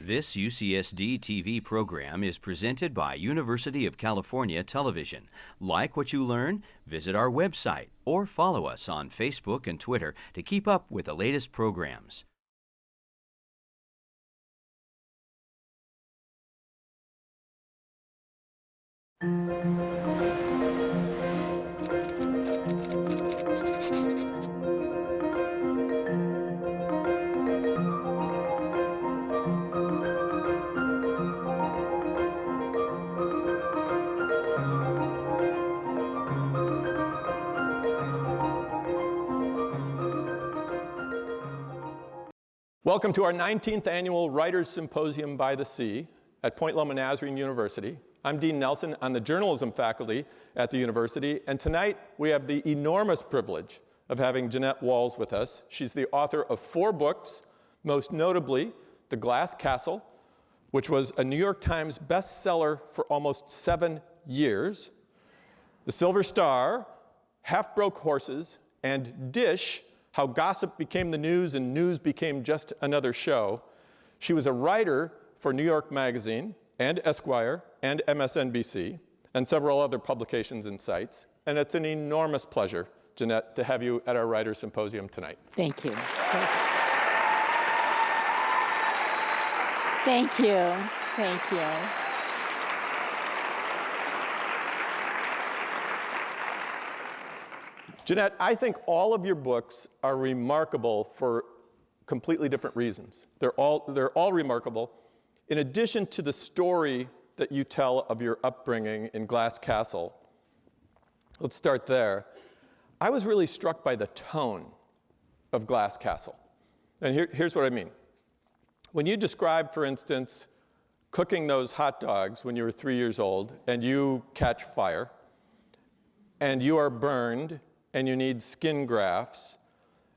This UCSD TV program is presented by University of California Television. Like what you learn? Visit our website or follow us on Facebook and Twitter to keep up with the latest programs. Welcome to our 19th annual Writers Symposium by the Sea at Point Loma Nazarene University. I'm Dean Nelson on the journalism faculty at the university, and tonight we have the enormous privilege of having Jeannette Walls with us. She's the author of 4 books, most notably The Glass Castle, which was a New York Times bestseller for almost 7 years, The Silver Star, Half-Broke Horses, and Dish, How Gossip Became the News and News Became Just Another Show. She was a writer for New York Magazine and Esquire and MSNBC and several other publications and sites. And it's an enormous pleasure, Jeannette, to have you at our Writers Symposium tonight. Thank you. Thank you. Thank you. Jeannette, I think all of your books are remarkable for completely different reasons. They're all remarkable. In addition to the story that you tell of your upbringing in Glass Castle, let's start there. I was really struck by the tone of Glass Castle. And here's what I mean. When you describe, for instance, cooking those hot dogs when you were 3 years old, and you catch fire, and you are burned, and you need skin grafts,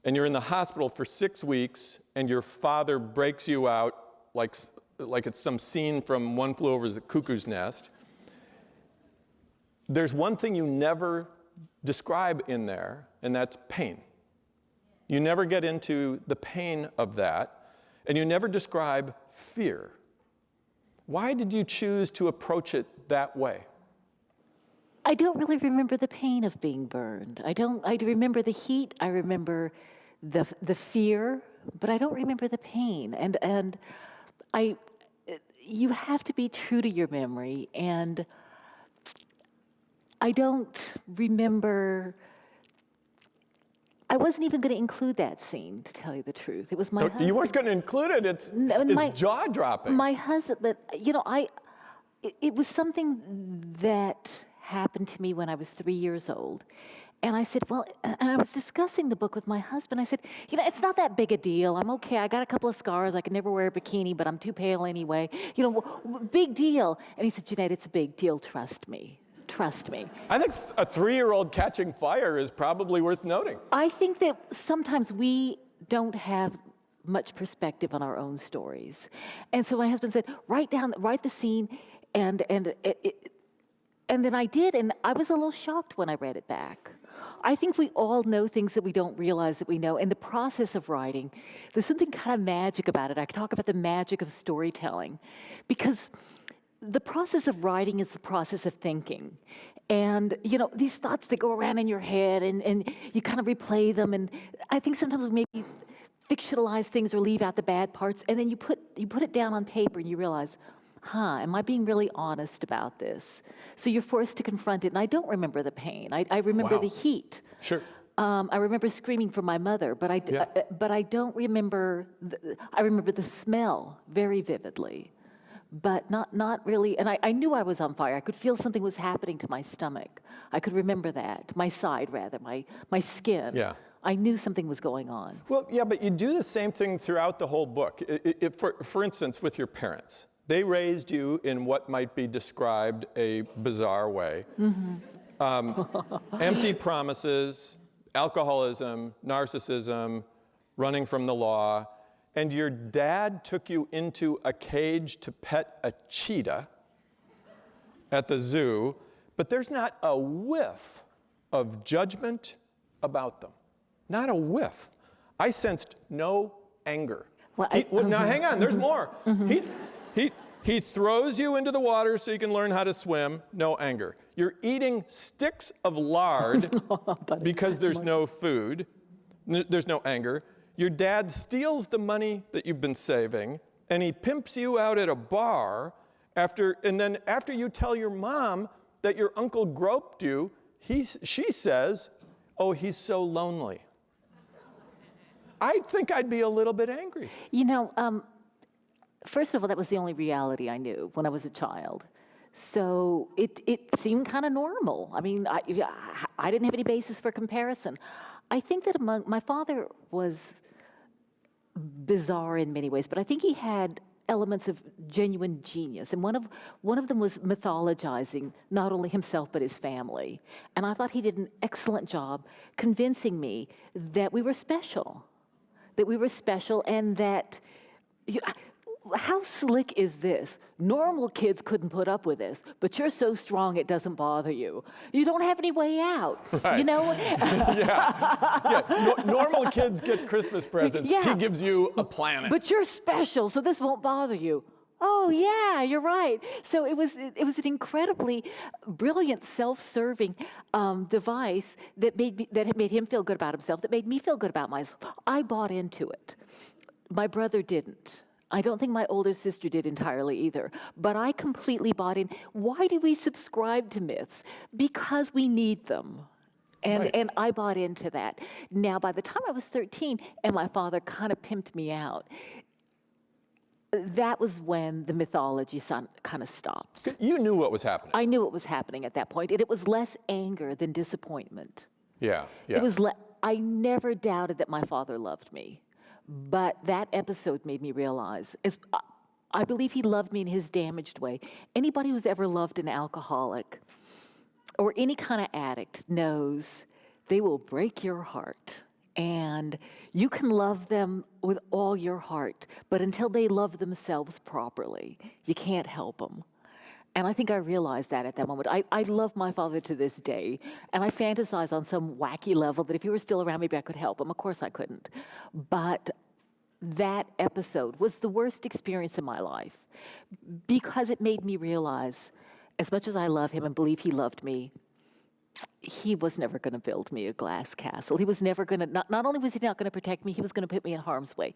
and you're in the hospital for 6 weeks, and your father breaks you out like it's some scene from One Flew Over the Cuckoo's Nest. There's one thing you never describe in there, and that's pain. You never get into the pain of that, and you never describe fear. Why did you choose to approach it that way? I don't really remember the pain of being burned. I remember the heat, I remember the fear, but I don't remember the pain. And you have to be true to your memory, and I don't remember. I wasn't even going to include that scene, to tell you the truth. It was my husband. You weren't going to include it. It's jaw-dropping. My husband, but it was something that happened to me when I was 3 years old. And I said, and I was discussing the book with my husband. I said, it's not that big a deal. I'm okay. I got a couple of scars. I can never wear a bikini, but I'm too pale anyway. Big deal. And he said, Jeannette, it's a big deal. Trust me. Trust me. I think a 3-year-old catching fire is probably worth noting. I think that sometimes we don't have much perspective on our own stories. And so my husband said, write the scene, and then I did, and I was a little shocked when I read it back. I think we all know things that we don't realize that we know. In the process of writing, there's something kind of magic about it. I talk about the magic of storytelling, because the process of writing is the process of thinking. And, these thoughts that go around in your head, and you kind of replay them, and I think sometimes we maybe fictionalize things or leave out the bad parts, and then you put it down on paper and you realize, am I being really honest about this? So you're forced to confront it. And I don't remember the pain. I remember the heat. Sure. I remember screaming for my mother, but I don't remember. I remember the smell very vividly, but not really. And I knew I was on fire. I could feel something was happening to my stomach. I could remember that. My side, rather, my skin. Yeah. I knew something was going on. Well, yeah, but you do the same thing throughout the whole book. For instance, with your parents. They raised you in what might be described a bizarre way. Mm-hmm. Empty promises, alcoholism, narcissism, running from the law. And your dad took you into a cage to pet a cheetah at the zoo, but there's not a whiff of judgment about them. Not a whiff. I sensed no anger. Well, Now, hang on, there's more. He throws you into the water so you can learn how to swim, no anger. You're eating sticks of lard because there's no food, there's no anger. Your dad steals the money that you've been saving, and he pimps you out at a bar, and then after you tell your mom that your uncle groped you, she says, oh, he's so lonely. I think I'd be a little bit angry. You know, first of all, that was the only reality I knew when I was a child. So it seemed kind of normal. I mean, I didn't have any basis for comparison. I think that my father was bizarre in many ways, but I think he had elements of genuine genius. And one of them was mythologizing not only himself but his family. And I thought he did an excellent job convincing me that we were special. And that, how slick is this? Normal kids couldn't put up with this, but you're so strong it doesn't bother you. You don't have any way out, right. You know? Normal kids get Christmas presents. Yeah. He gives you a planet. But you're special, so this won't bother you. Oh yeah, you're right. So it was an incredibly brilliant, self-serving device that had made him feel good about himself, that made me feel good about myself. I bought into it. My brother didn't. I don't think my older sister did entirely either, but I completely bought in. Why do we subscribe to myths? Because we need them. And I bought into that. Now, by the time I was 13 and my father kind of pimped me out, that was when the mythology kind of stopped. You knew what was happening. I knew what was happening at that point, and it was less anger than disappointment. Yeah. It was. I never doubted that my father loved me, but that episode made me realize, I believe he loved me in his damaged way. Anybody who's ever loved an alcoholic or any kind of addict knows they will break your heart. And you can love them with all your heart, but until they love themselves properly, you can't help them. And I think I realized that at that moment. I love my father to this day, and I fantasize on some wacky level that if he were still around, maybe I could help him. Of course I couldn't. But that episode was the worst experience in my life because it made me realize, as much as I love him and believe he loved me, he was never going to build me a glass castle. He was never going to, not only was he not going to protect me, he was going to put me in harm's way.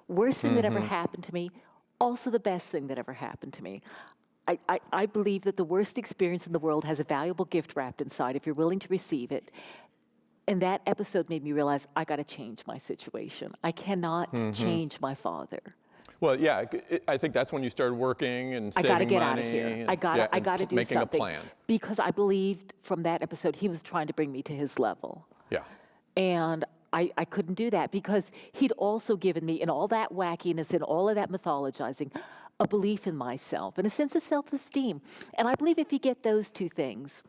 Worst thing that ever happened to me, also the best thing that ever happened to me. I believe that the worst experience in the world has a valuable gift wrapped inside if you're willing to receive it. And that episode made me realize I got to change my situation. I cannot change my father. Well, yeah, I think that's when you started working and saving money. I got to get out of here. I got to do making something. a plan. Because I believed from that episode he was trying to bring me to his level. Yeah. And I couldn't do that because he'd also given me, in all that wackiness and all of that mythologizing, a belief in myself and a sense of self-esteem. And I believe if you get those two things,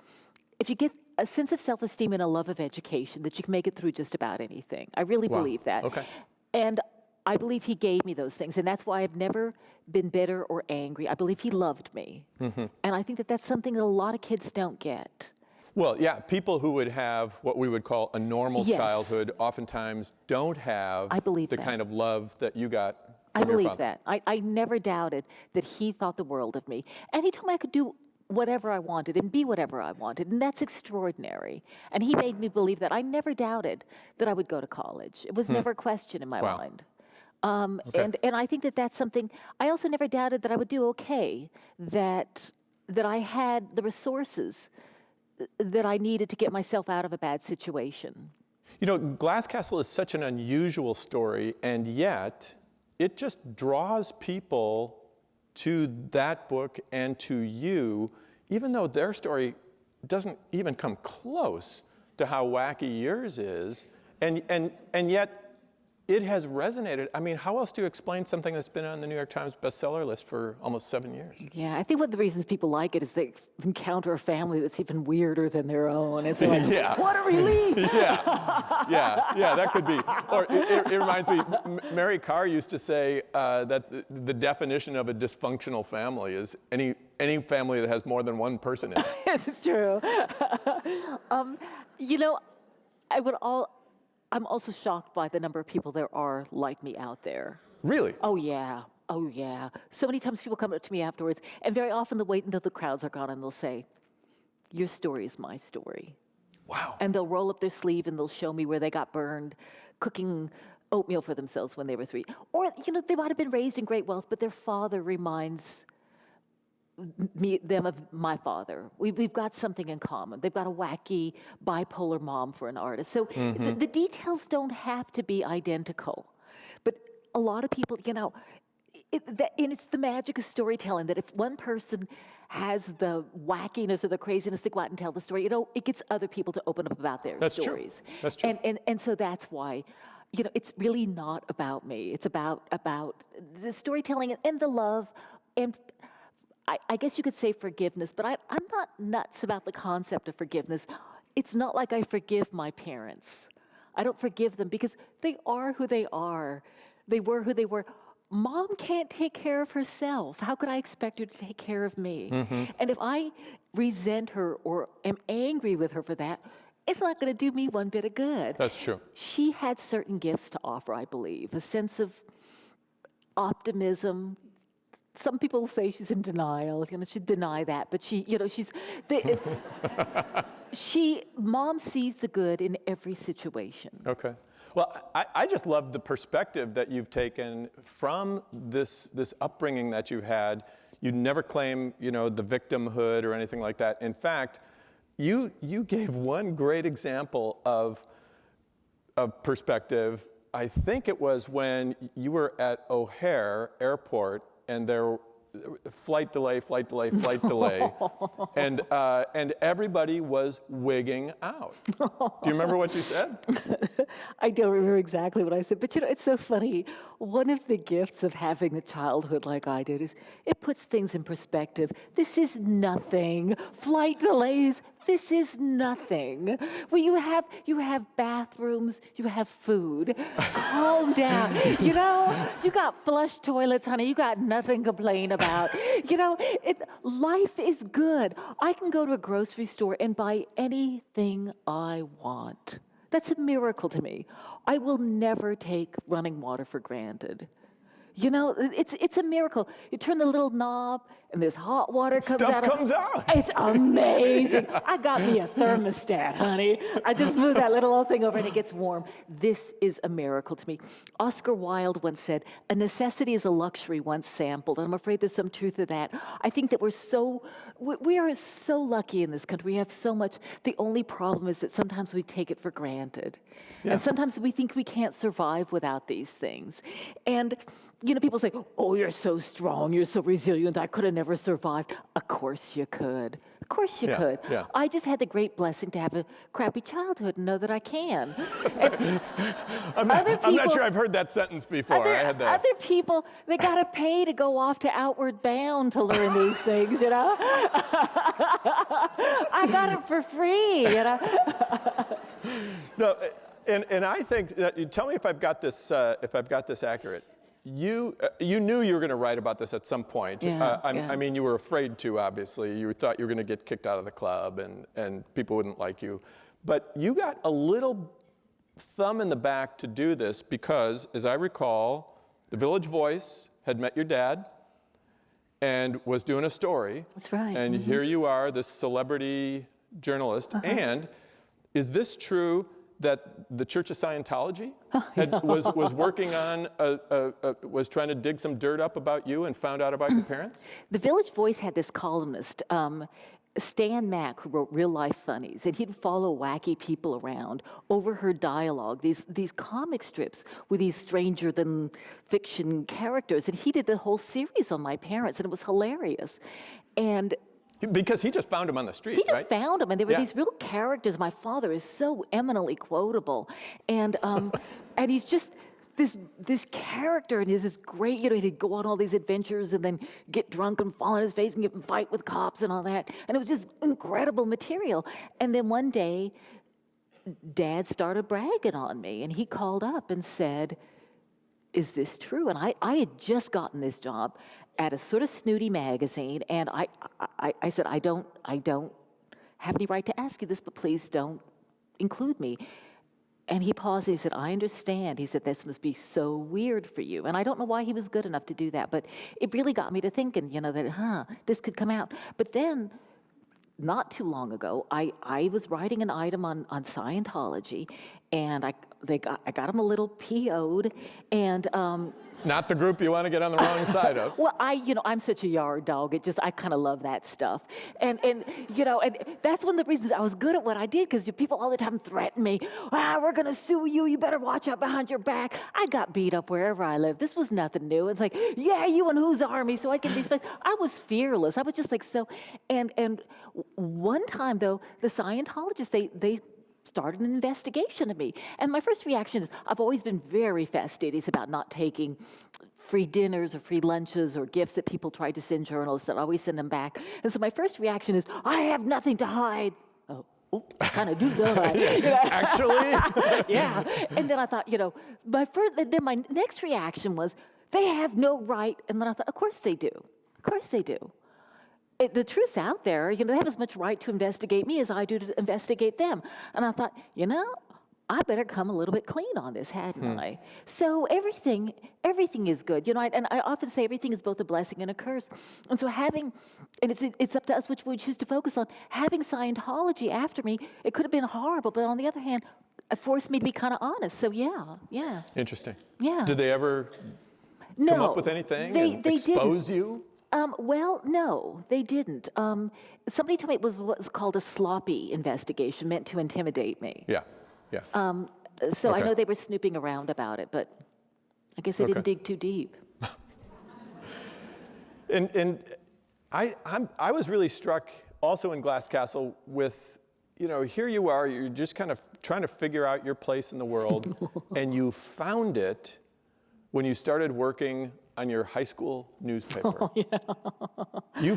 if you get a sense of self-esteem and a love of education, that you can make it through just about anything. I really believe that. Okay. And I believe he gave me those things, and that's why I've never been bitter or angry. I believe he loved me. And I think that that's something that a lot of kids don't get. Well, yeah, people who would have what we would call a normal childhood oftentimes don't have the kind of love that you got from your father. I never doubted that he thought the world of me. And he told me I could do whatever I wanted and be whatever I wanted, and that's extraordinary. And he made me believe that. I never doubted that I would go to college. It was never a question in my mind. And I think that that's something, I also never doubted that I would do okay, that I had the resources that I needed to get myself out of a bad situation. You know, Glass Castle is such an unusual story, and yet it just draws people to that book and to you, even though their story doesn't even come close to how wacky yours is, and yet it has resonated. I mean, how else do you explain something that's been on the New York Times bestseller list for almost 7 years? Yeah, I think one of the reasons people like it is they encounter a family that's even weirder than their own. And so like, what a relief! Yeah, that could be. Or it reminds me, Mary Carr used to say that the definition of a dysfunctional family is any family that has more than one person in it. It's true. You know, I'm also shocked by the number of people there are like me out there. Really? Oh, yeah. Oh, yeah. So many times people come up to me afterwards, and very often they'll wait until the crowds are gone and they'll say, your story is my story. Wow. And they'll roll up their sleeve and they'll show me where they got burned cooking oatmeal for themselves when they were 3. Or, they might have been raised in great wealth, but their father reminds them of my father. We've got something in common. They've got a wacky bipolar mom for an artist. So the details don't have to be identical. But a lot of people, and it's the magic of storytelling, that if one person has the wackiness or the craziness to go out and tell the story, it gets other people to open up about their stories. True. That's true. And so that's why, it's really not about me. It's about the storytelling and the love, and I guess you could say forgiveness, but I'm not nuts about the concept of forgiveness. It's not like I forgive my parents. I don't forgive them because they are who they are. They were who they were. Mom can't take care of herself. How could I expect her to take care of me? And if I resent her or am angry with her for that, it's not going to do me one bit of good. That's true. She had certain gifts to offer, I believe, a sense of optimism. Some people say she's in denial. She'd deny that, but Mom sees the good in every situation. Okay. Well, I just love the perspective that you've taken from this upbringing that you had. You never claim, the victimhood or anything like that. In fact, you gave one great example of perspective. I think it was when you were at O'Hare Airport and there flight delay, and everybody was wigging out. Do you remember what you said? I don't remember exactly what I said, but it's so funny. One of the gifts of having a childhood like I did is it puts things in perspective. This is nothing. Flight delays, this is nothing. Well, you have bathrooms, you have food. Calm down. You got flush toilets, honey. You got nothing to complain about. Life is good. I can go to a grocery store and buy anything I want. That's a miracle to me. I will never take running water for granted. It's a miracle. You turn the little knob, and this hot water comes out. Stuff comes out. It's amazing. I got me a thermostat, honey. I just moved that little old thing over, and it gets warm. This is a miracle to me. Oscar Wilde once said, "A necessity is a luxury once sampled." And I'm afraid there's some truth to that. I think that we are so lucky in this country. We have so much. The only problem is that sometimes we take it for granted. Yeah. And sometimes we think we can't survive without these things. And people say, "Oh, you're so strong, you're so resilient, I could have never survived." Of course you could. Of course you could. Yeah. I just had the great blessing to have a crappy childhood and know that I can. I'm not sure I've heard that sentence before. Other people, they got to pay to go off to Outward Bound to learn these things, I got it for free, No, and I think, tell me if I've got this accurate. You knew you were going to write about this at some point. Yeah, I mean, you were afraid to, obviously. You thought you were going to get kicked out of the club and people wouldn't like you. But you got a little thumb in the back to do this because, as I recall, the Village Voice had met your dad and was doing a story. That's right. And here you are, this celebrity journalist. And is this true that the Church of Scientology was working on, was trying to dig some dirt up about you and found out about your parents? The Village Voice had this columnist, Stan Mack, who wrote Real Life Funnies, and he'd follow wacky people around, overheard dialogue, these comic strips with these stranger-than-fiction characters, and he did the whole series on my parents, and it was hilarious. And because he just found him on the street, He just found him, and there were these real characters. My father is so eminently quotable, and he's just this character, and he's this great, he'd go on all these adventures and then get drunk and fall on his face and get in fight with cops and all that, and it was just incredible material. And then one day, Dad started bragging on me, and he called up and said, "Is this true?" And I had just gotten this job at a sort of snooty magazine, and I said, I don't have any right to ask you this, but please don't include me. And he paused and he said, I understand. He said, this must be so weird for you. And I don't know why he was good enough to do that, but it really got me to thinking, that, this could come out. But then, not too long ago, I was writing an item on Scientology, and I got him a little PO'd, and Not the group you want to get on the wrong side of. well, I'm such a yard dog. I kind of love that stuff. And that's one of the reasons I was good at what I did, because people all the time threaten me. We're going to sue you. You better watch out behind your back. I got beat up wherever I lived. This was nothing new. It's like, yeah, you and whose army? So I get these fights. I was fearless. I was just like so. And one time, though, the Scientologists, they started an investigation of me. And my first reaction is, I've always been very fastidious about not taking free dinners or free lunches or gifts that people tried to send journalists. I always send them back. And so my first reaction is, I have nothing to hide. I kind of do, don't I? Actually? Yeah. And then I thought, then my next reaction was, they have no right. And then I thought, of course they do. Of course they do. The truth's out there. They have as much right to investigate me as I do to investigate them. And I thought, I better come a little bit clean on this, hadn't I? So everything is good. And I often say everything is both a blessing and a curse. And so it's up to us which we choose to focus on. Having Scientology after me, it could have been horrible, but on the other hand, it forced me to be kind of honest. So yeah. Interesting. Yeah. Did they ever come up with anything and expose you? Well, no, they didn't. Somebody told me it was what's called a sloppy investigation, meant to intimidate me. Yeah. So Okay. I know they were snooping around about it, but I guess they didn't dig too deep. And I was really struck also in Glass Castle with, here you are, you're just kind of trying to figure out your place in the world, and you found it when you started working on your high school newspaper. Oh, yeah. You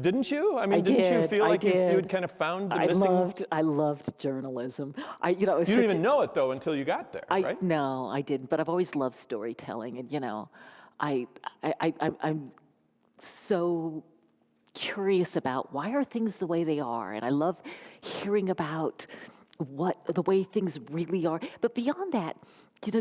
didn't you? I mean, didn't you feel like you had kind of found the missing? I loved journalism. You didn't even know it though until you got there, right? No, I didn't. But I've always loved storytelling, and I'm so curious about why are things the way they are, and I love hearing about the way things really are. But beyond that,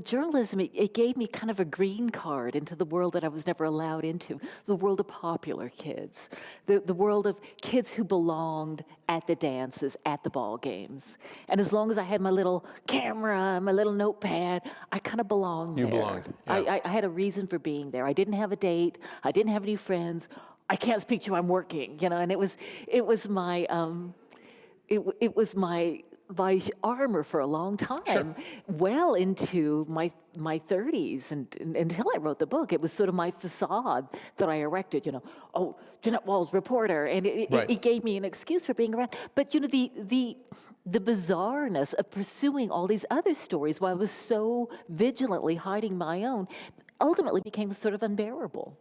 journalism, it gave me kind of a green card into the world that I was never allowed into, the world of popular kids, the world of kids who belonged at the dances, at the ball games. And as long as I had my little camera, my little notepad, I kind of belonged there. You belonged. Yeah. I had a reason for being there. I didn't have a date. I didn't have any friends. I can't speak to you, I'm working, and it was my my armor for a long time, well into my 30s, and until I wrote the book. It was sort of my facade that I erected, Jeannette Walls, reporter, and it gave me an excuse for being around. But the bizarreness of pursuing all these other stories while I was so vigilantly hiding my own ultimately became sort of unbearable.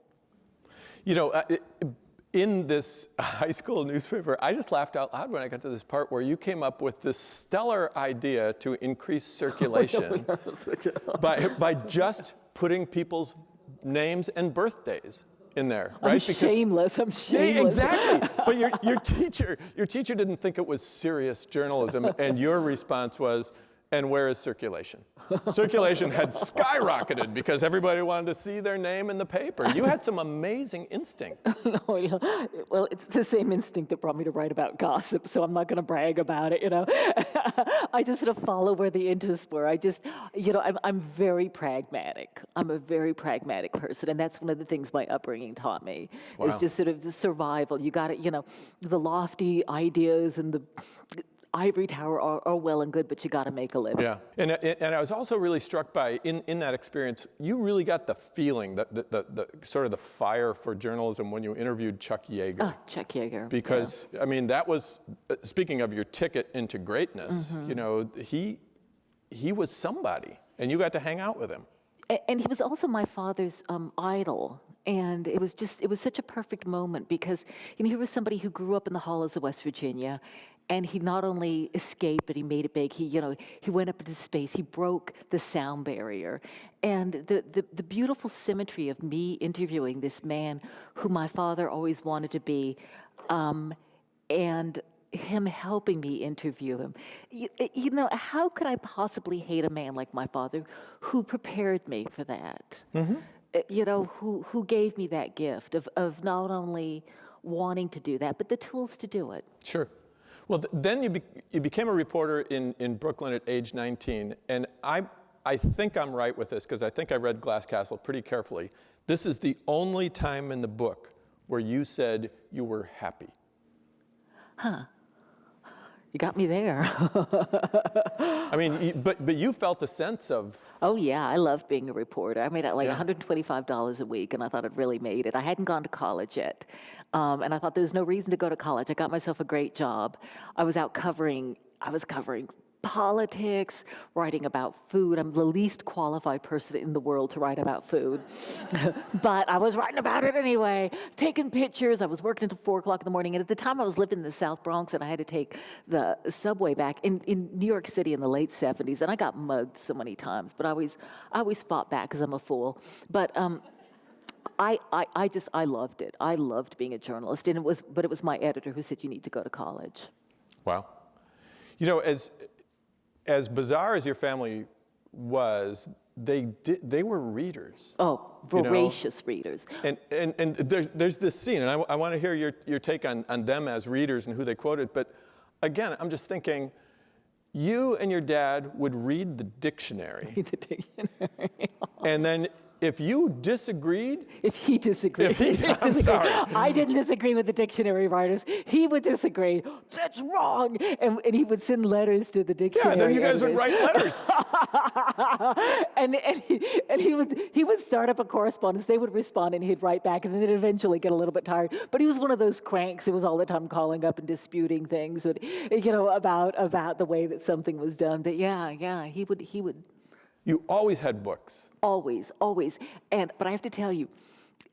In this high school newspaper, I just laughed out loud when I got to this part where you came up with this stellar idea to increase circulation by just putting people's names and birthdays in there, right? I'm shameless. Yeah, exactly. But your teacher didn't think it was serious journalism, and your response was, and where is circulation? Circulation had skyrocketed because everybody wanted to see their name in the paper. You had some amazing instinct. Well, it's the same instinct that brought me to write about gossip, so I'm not going to brag about it, I just sort of follow where the interests were. I'm very pragmatic. I'm a very pragmatic person, and that's one of the things my upbringing taught me. Wow. Is just sort of the survival. You got to, the lofty ideas and the ivory tower are well and good, but you got to make a living. Yeah, and I was also really struck by, in that experience, you really got the feeling, that the sort of the fire for journalism when you interviewed Chuck Yeager. Oh, Chuck Yeager. Because, I mean, that was, speaking of your ticket into greatness, he was somebody, and you got to hang out with him. And he was also my father's idol. And it was such a perfect moment because, he was somebody who grew up in the hollows of West Virginia, and he not only escaped, but he made it big. He went up into space. He broke the sound barrier. And the beautiful symmetry of me interviewing this man who my father always wanted to be, and him helping me interview him. You know, how could I possibly hate a man like my father who prepared me for that? You know, who gave me that gift of not only wanting to do that, but the tools to do it. Sure. Well, then you became a reporter in Brooklyn at age 19, and I think I'm right with this, because I think I read Glass Castle pretty carefully. This is the only time in the book where you said you were happy. Huh. You got me there. I mean, but you felt a sense of... Oh, yeah, I loved being a reporter. I made like $125 a week, and I thought I'd really made it. I hadn't gone to college yet, and I thought there was no reason to go to college. I got myself a great job. I was covering politics, writing about food. I'm the least qualified person in the world to write about food. But I was writing about it anyway, taking pictures. I was working until 4 o'clock in the morning. And at the time I was living in the South Bronx, and I had to take the subway back in New York City in the late 70s. And I got mugged so many times, but I always fought back because I'm a fool. But I loved it. I loved being a journalist. And it was my editor who said, you need to go to college. Wow. You know, as bizarre as your family was, they were readers. Oh, voracious readers. And there's this scene, and I want to hear your take on them as readers and who they quoted. But again, I'm just thinking, you and your dad would read the dictionary. The dictionary. And then if you disagreed... If he disagreed. I'm sorry. I didn't disagree with the dictionary writers. He would disagree. That's wrong. And he would send letters to the dictionary. Yeah, then you guys would write letters. and he would start up a correspondence. They would respond, and he'd write back, and then they'd eventually get a little bit tired. But he was one of those cranks who was all the time calling up and disputing things, about the way that something was done. But yeah, he would. You always had books. Always. But I have to tell you,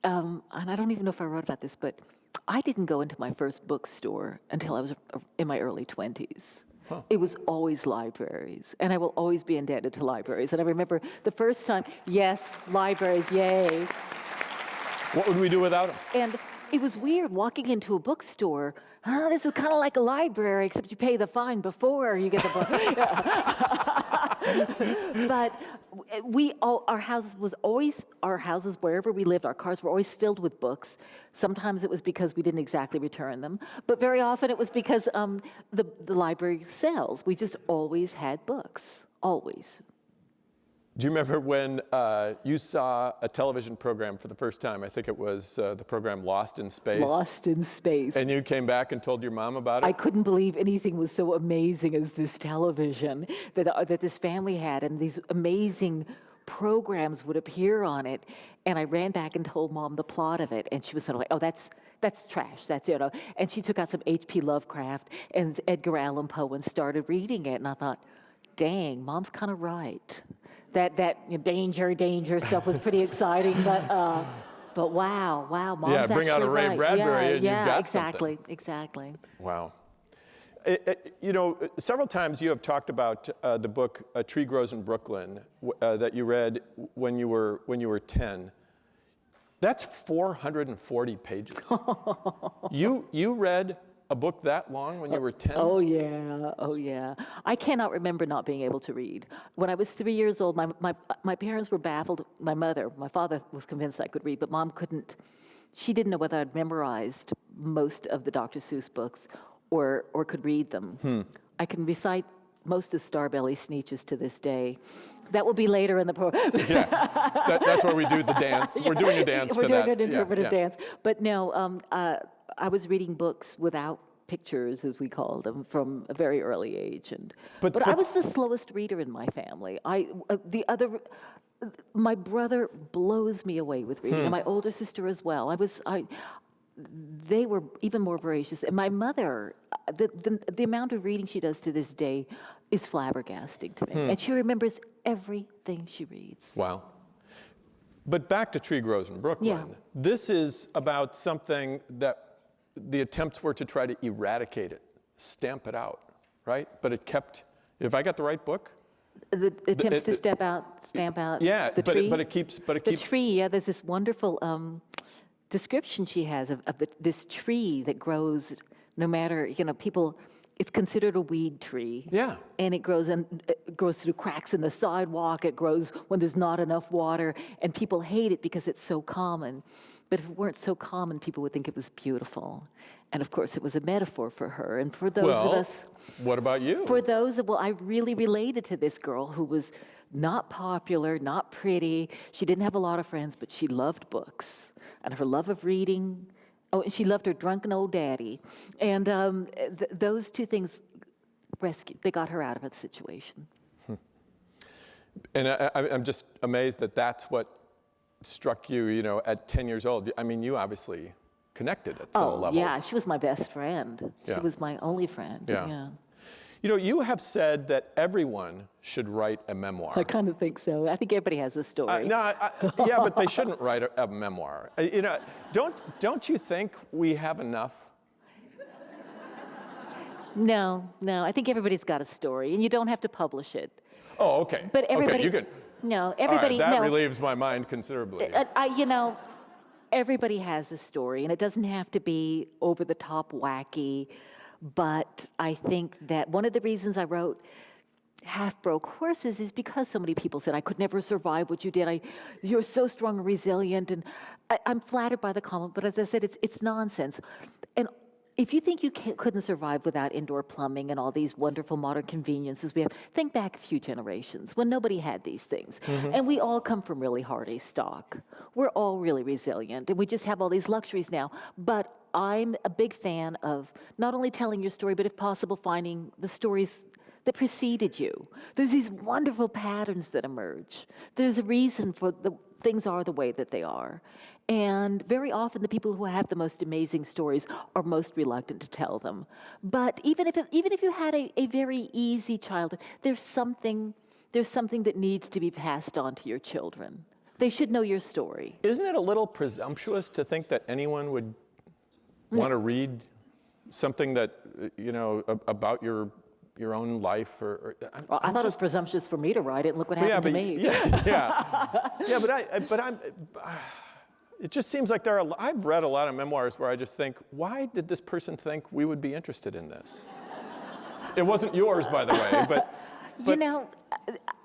and I don't even know if I wrote about this, but I didn't go into my first bookstore until I was in my early 20s. Huh. It was always libraries, and I will always be indebted to libraries. And I remember the first time, yes, libraries, yay. What would we do without them? And it was weird walking into a bookstore. This is kind of like a library, except you pay the fine before you get the book. But our houses, wherever we lived, our cars were always filled with books. Sometimes it was because we didn't exactly return them, but very often it was because the library sells. We just always had books, always. Do you remember when you saw a television program for the first time? I think it was the program Lost in Space. Lost in Space. And you came back and told your mom about it? I couldn't believe anything was so amazing as this television that this family had, and these amazing programs would appear on it. And I ran back and told Mom the plot of it, and she was sort of like, oh, that's trash, that's, And she took out some H.P. Lovecraft and Edgar Allan Poe and started reading it, and I thought, dang, Mom's kind of right. That danger stuff was pretty exciting, but wow, Mom's actually right. Yeah, bring out a Ray Bradbury and you've got something. Exactly. Wow. Several times you have talked about the book A Tree Grows in Brooklyn that you read when you were 10. That's 440 pages. You read a book that long when you were 10? Oh yeah. I cannot remember not being able to read. When I was 3 years old, my parents were baffled. My father was convinced I could read, but Mom couldn't. She didn't know whether I'd memorized most of the Dr. Seuss books or could read them. I can recite most of Starbelly Sneetches to this day. That will be later in the program. Yeah, that's where we do the dance. We're doing a dance to that. We're doing an interpretive dance. But no, I was reading books without pictures, as we called them, from a very early age. But I was the slowest reader in my family. My brother blows me away with reading, and my older sister as well. They were even more voracious. And my mother, the amount of reading she does to this day is flabbergasting to me. And she remembers everything she reads. Wow. But back to Tree Grows in Brooklyn. Yeah. This is about something that the attempts were to try to eradicate it, stamp it out, right? But it kept, if I got the right book? The attempts to stamp out the tree? But it keeps... The tree, there's this wonderful description she has of this tree that grows no matter, people, it's considered a weed tree. Yeah. And it grows through cracks in the sidewalk. It grows when there's not enough water. And people hate it because it's so common. But if it weren't so common, people would think it was beautiful. And of course, it was a metaphor for her. And for those of us... What about you? I really related to this girl who was not popular, not pretty. She didn't have a lot of friends, but she loved books. And her love of reading... Oh, and she loved her drunken old daddy. And those two things they got her out of a situation. And I'm just amazed that that's what struck you, at 10 years old. I mean, you obviously connected at some level. Yeah, she was my best friend. Yeah. She was my only friend. Yeah. You have said that everyone should write a memoir. I kind of think so. I think everybody has a story. Yeah, but they shouldn't write a memoir. Don't you think we have enough? No. I think everybody's got a story, and you don't have to publish it. Oh, okay. But everybody, okay, you can. No, everybody. All right, that relieves my mind considerably. Everybody has a story, and it doesn't have to be over the top wacky. But I think that one of the reasons I wrote Half Broke Horses is because so many people said I could never survive what you did. You're so strong and resilient, and I'm flattered by the comment. But as I said, it's nonsense. And if you think you couldn't survive without indoor plumbing and all these wonderful modern conveniences we have, think back a few generations when nobody had these things. Mm-hmm. And we all come from really hardy stock. We're all really resilient, and we just have all these luxuries now. But I'm a big fan of not only telling your story, but if possible, finding the stories that preceded you. There's these wonderful patterns that emerge. There's a reason for things are the way that they are. And very often the people who have the most amazing stories are most reluctant to tell them. But even if you had a very easy childhood, there's something that needs to be passed on to your children. They should know your story. Isn't it a little presumptuous to think that anyone would want to read something that, about your own life? Well, I thought it was presumptuous for me to write it, and look what happened to me. It just seems like I've read a lot of memoirs where I just think, why did this person think we would be interested in this? It wasn't yours, by the way, but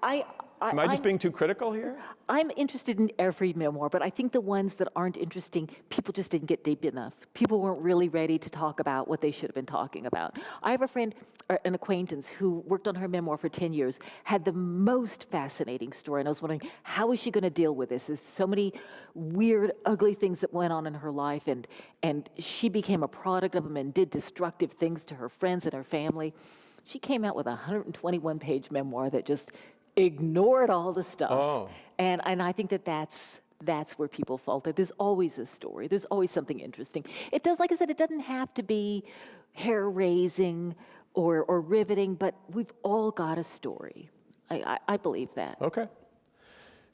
am I just being too critical here? I'm interested in every memoir, but I think the ones that aren't interesting, people just didn't get deep enough. People weren't really ready to talk about what they should have been talking about. I have a friend, an acquaintance, who worked on her memoir for 10 years, had the most fascinating story, and I was wondering, how is she going to deal with this? There's so many weird, ugly things that went on in her life, and she became a product of them and did destructive things to her friends and her family. She came out with a 121-page memoir that just ignored all the stuff. Oh. And I think that's where people falter. There's always a story. There's always something interesting. It does, like I said, it doesn't have to be hair-raising or riveting, but we've all got a story. I believe that. Okay.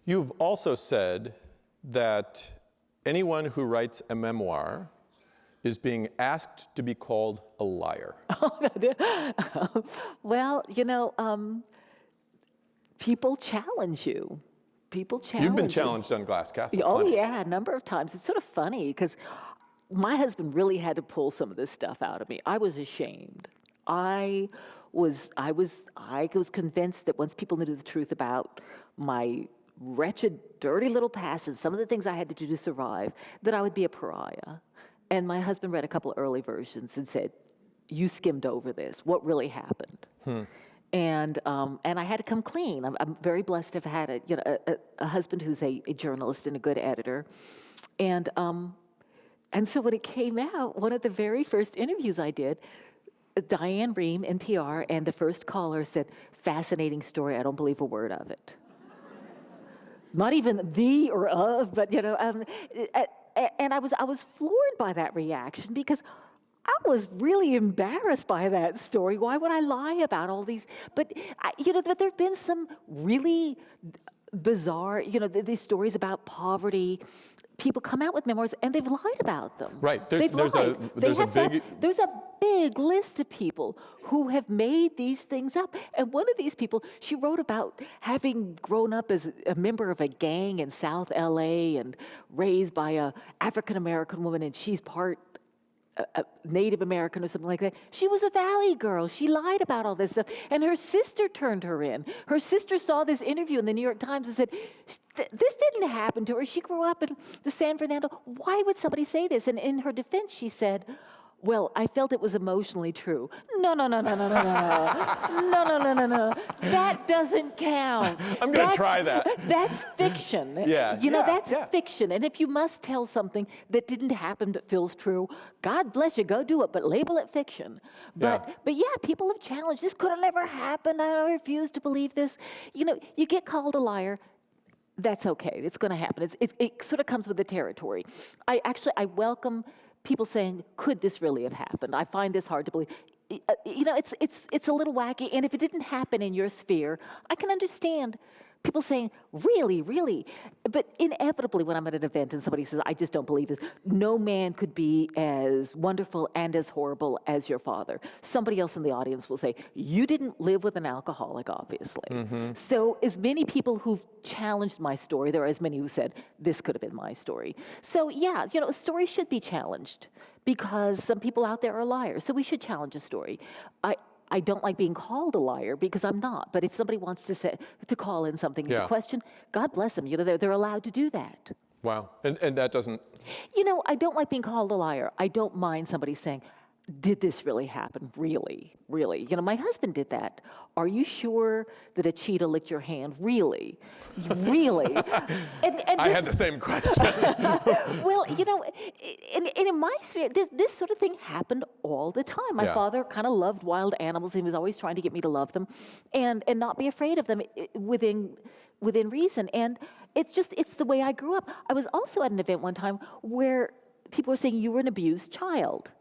You've also said that anyone who writes a memoir is being asked to be called a liar. Well, people challenge you. You've been challenged on Glass Castle. Oh, plenty. yeah, a number of times. It's sort of funny because my husband really had to pull some of this stuff out of me. I was ashamed. I was convinced that once people knew the truth about my wretched, dirty little past and some of the things I had to do to survive, that I would be a pariah. And my husband read a couple of early versions and said, "You skimmed over this. What really happened?" And I had to come clean. I'm very blessed to have had a husband who's a journalist and a good editor. And so when it came out, one of the very first interviews I did, Diane Rehm, NPR, and the first caller said, "Fascinating story. I don't believe a word of it." Not even the or of, but and I was floored by that reaction because I was really embarrassed by that story. Why would I lie about all these? But there have been some really bizarre, these stories about poverty. People come out with memoirs and they've lied about them. Right. There's a big list of people who have made these things up. And one of these people, she wrote about having grown up as a member of a gang in South LA and raised by a African American woman, and she's part a Native American or something like that. She was a Valley girl. She lied about all this stuff. And her sister turned her in. Her sister saw this interview in the New York Times and said, this didn't happen to her. She grew up in the San Fernando. Why would somebody say this? And in her defense, she said, well, I felt it was emotionally true. No. No. That doesn't count. I'm going to try that. That's fiction. Yeah. That's fiction. And if you must tell something that didn't happen but feels true, God bless you, go do it, but label it fiction. But yeah, people have challenged. This could have never happened. I refuse to believe this. You get called a liar. That's okay. It's going to happen. It sort of comes with the territory. I welcome people saying, could this really have happened? I find this hard to believe. It's a little wacky, and if it didn't happen in your sphere, I can understand people saying, really, really? But inevitably, when I'm at an event and somebody says, I just don't believe this, no man could be as wonderful and as horrible as your father. Somebody else in the audience will say, you didn't live with an alcoholic, obviously. Mm-hmm. So as many people who've challenged my story, there are as many who said, this could have been my story. So yeah, a story should be challenged because some people out there are liars. So we should challenge a story. I don't like being called a liar because I'm not. But if somebody wants to call in something into question, God bless them. They're allowed to do that. Wow. And that doesn't... I don't like being called a liar. I don't mind somebody saying, did this really happen? Really? Really? My husband did that. Are you sure that a cheetah licked your hand? Really? Really? And I had the same question. Well, in my sphere, this sort of thing happened all the time. My father kind of loved wild animals. He was always trying to get me to love them and not be afraid of them within reason. And it's the way I grew up. I was also at an event one time where people were saying you were an abused child.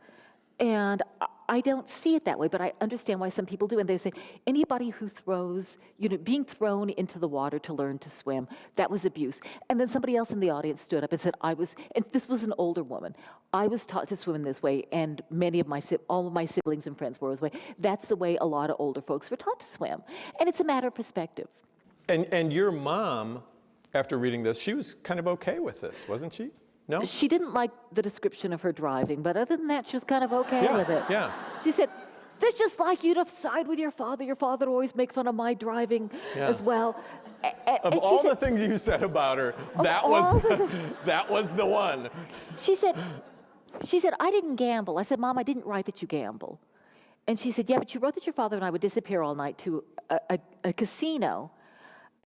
And I don't see it that way, but I understand why some people do. And they say, anybody who throws, being thrown into the water to learn to swim, that was abuse. And then somebody else in the audience stood up and said, and this was an older woman, I was taught to swim in this way, and all of my siblings and friends were this way. That's the way a lot of older folks were taught to swim. And it's a matter of perspective. And your mom, after reading this, she was kind of okay with this, wasn't she? No? She didn't like the description of her driving, but other than that, she was kind of okay with it. Yeah. She said, that's just like you to side with your father. Your father would always make fun of my driving as well. Of all the things you said about her, that was the one. She said, I didn't gamble. I said, Mom, I didn't write that you gamble. And she said, yeah, but you wrote that your father and I would disappear all night to a casino.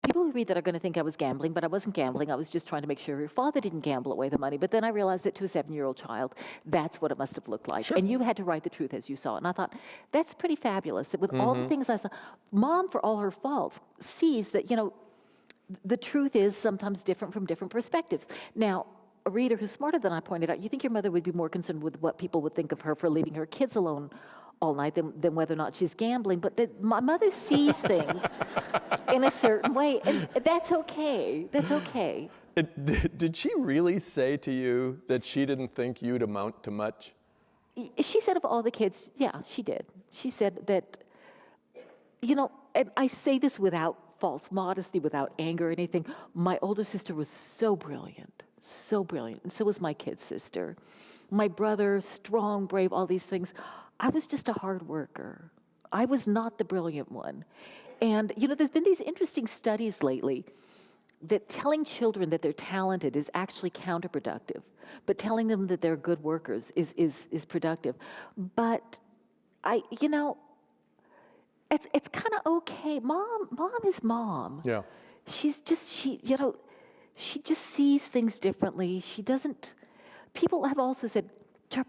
People who read that are going to think I was gambling, but I wasn't gambling. I was just trying to make sure your father didn't gamble away the money. But then I realized that to a 7-year-old child, that's what it must have looked like. Sure. And you had to write the truth as you saw it. And I thought, that's pretty fabulous. That with all the things I saw, Mom, for all her faults, sees that, the truth is sometimes different from different perspectives. Now, a reader who's smarter than I pointed out, you think your mother would be more concerned with what people would think of her for leaving her kids alone all night than whether or not she's gambling. But my mother sees things in a certain way, and that's okay. That's okay. Did she really say to you that she didn't think you'd amount to much? She said of all the kids, yeah, she did. She said that, and I say this without false modesty, without anger or anything, my older sister was so brilliant, and so was my kid sister. My brother, strong, brave, all these things. I was just a hard worker. I was not the brilliant one. And, there's been these interesting studies lately that telling children that they're talented is actually counterproductive, but telling them that they're good workers is productive. But it's kind of okay. Mom is mom. Yeah. She just sees things differently. She doesn't. People have also said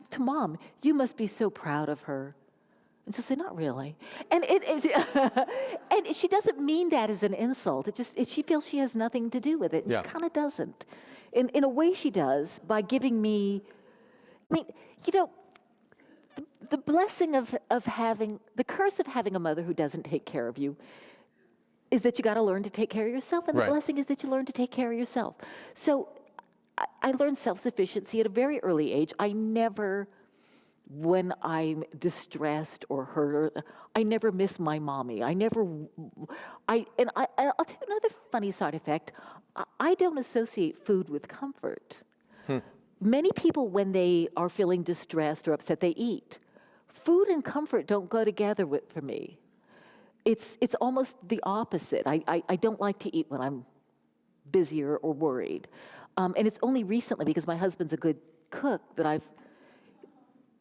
to Mom, you must be so proud of her. And she'll say, not really. And and she doesn't mean that as an insult. She feels she has nothing to do with it. And she kind of doesn't. In a way she does by giving me, the blessing of having, the curse of having a mother who doesn't take care of you is that you got to learn to take care of yourself. And the blessing is that you learn to take care of yourself. So I learned self-sufficiency at a very early age. I never, when I'm distressed or hurt, I never miss my mommy. I'll tell you another funny side effect. I don't associate food with comfort. many people, when they are feeling distressed or upset, they eat. Food and comfort don't go together for me. It's almost the opposite. I don't like to eat when I'm busy or worried. And it's only recently, because my husband's a good cook, that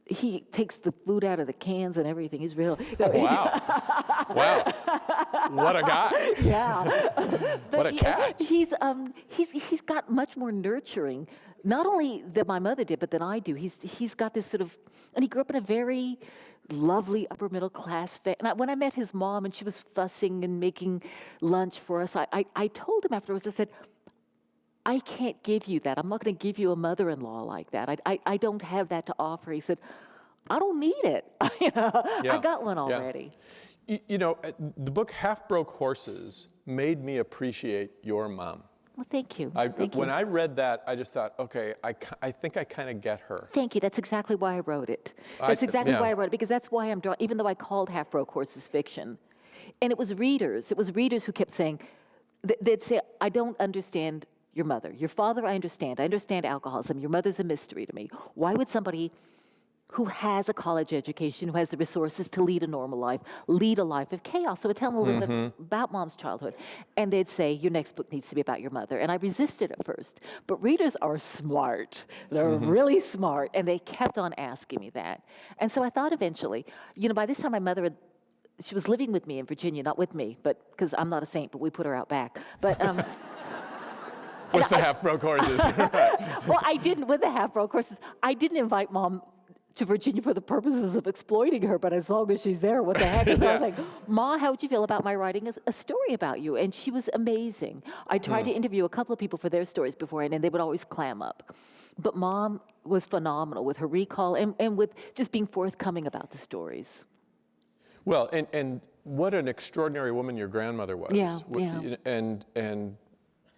he takes the food out of the cans and everything. He's real. Wow. Wow. What a guy. Yeah. What a catch. He's got much more nurturing, not only than my mother did, but than I do. He's got this sort of, and he grew up in a very lovely upper middle class family. And when I met his mom and she was fussing and making lunch for us, I told him afterwards, I said, I can't give you that. I'm not going to give you a mother-in-law like that. I don't have that to offer. He said, I don't need it. I got one already. You know, the book Half Broke Horses made me appreciate your mom. Well, thank you. When I read that, I just thought, okay, I think I kind of get her. Thank you. That's exactly why I wrote it. That's exactly why I wrote it, because that's why I'm drawing, even though I called Half Broke Horses fiction. And it was readers who kept saying, they'd say, I don't understand your mother. Your father, I understand. I understand alcoholism. Your mother's a mystery to me. Why would somebody who has a college education, who has the resources to lead a normal life, lead a life of chaos? So I tell them a little bit about Mom's childhood. And they'd say, your next book needs to be about your mother. And I resisted at first. But readers are smart. They're really smart. And they kept on asking me that. And so I thought eventually, by this time my mother she was living with me in Virginia, not with me, but because I'm not a saint, but we put her out back. But with the Half Broke Horses. Well, I didn't, with the Half Broke Horses, I didn't invite Mom to Virginia for the purposes of exploiting her, but as long as she's there, what the heck? So I was like, Ma, how would you feel about my writing a story about you? And she was amazing. I tried to interview a couple of people for their stories beforehand, and they would always clam up. But Mom was phenomenal with her recall and with just being forthcoming about the stories. Well, and what an extraordinary woman your grandmother was. Yeah. And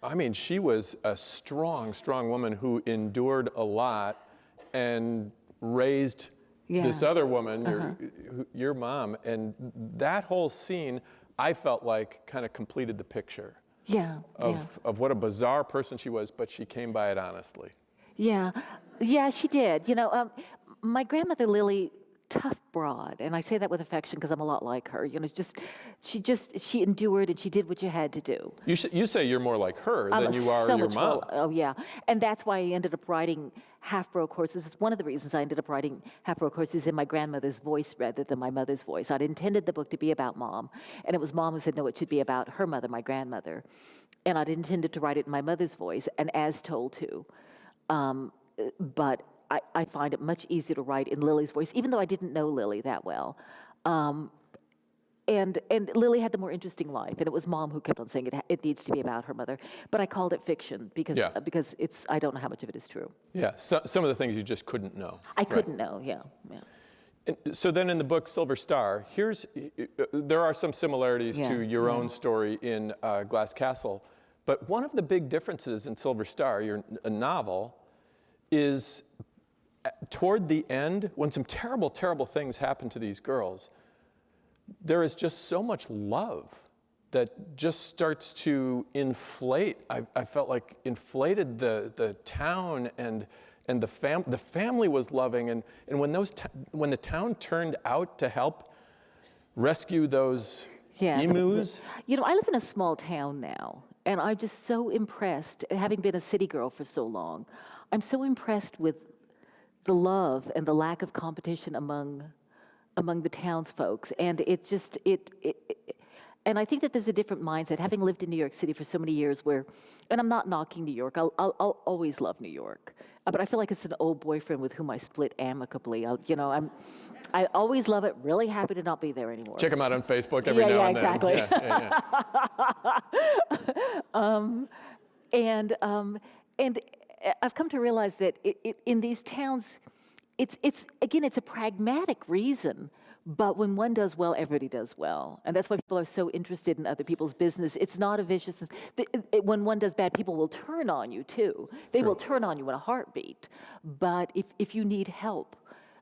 I mean, she was a strong, strong woman who endured a lot and raised this other woman, your mom. And that whole scene, I felt like kind of completed the picture of what a bizarre person she was, but she came by it honestly. Yeah, she did. My grandmother, Lily, tough broad, and I say that with affection because I'm a lot like her. She endured and she did what you had to do. You say you're more like her than you are your mom. Oh yeah, and that's why I ended up writing Half Broke Horses. It's one of the reasons I ended up writing Half Broke Horses in my grandmother's voice rather than my mother's voice. I'd intended the book to be about Mom, and it was Mom who said no, it should be about her mother, my grandmother, and I'd intended to write it in my mother's voice and as told to, but I find it much easier to write in Lily's voice, even though I didn't know Lily that well. And Lily had the more interesting life, and it was Mom who kept on saying it needs to be about her mother. But I called it fiction because I don't know how much of it is true. Yeah, some of the things you just couldn't know. I couldn't know, yeah. And so then in the book Silver Star, there are some similarities to your own story in Glass Castle, but one of the big differences in Silver Star, a novel, is toward the end, when some terrible, terrible things happen to these girls, there is just so much love that just starts to inflate. I felt like inflated the town and the family was loving, and when the town turned out to help rescue those emus. I live in a small town now, and I'm just so impressed, having been a city girl for so long. I'm so impressed with the love and the lack of competition among the townsfolk, and it's just and I think that there's a different mindset. Having lived in New York City for so many years, and I'm not knocking New York. I'll always love New York, but I feel like it's an old boyfriend with whom I split amicably. I always love it. Really happy to not be there anymore. Check him out on Facebook every now and then. Exactly. And I've come to realize that in these towns, it's a pragmatic reason, but when one does well, everybody does well. And that's why people are so interested in other people's business. It's not a vicious, when one does bad, people will turn on you too. They will turn on you in a heartbeat. But if you need help,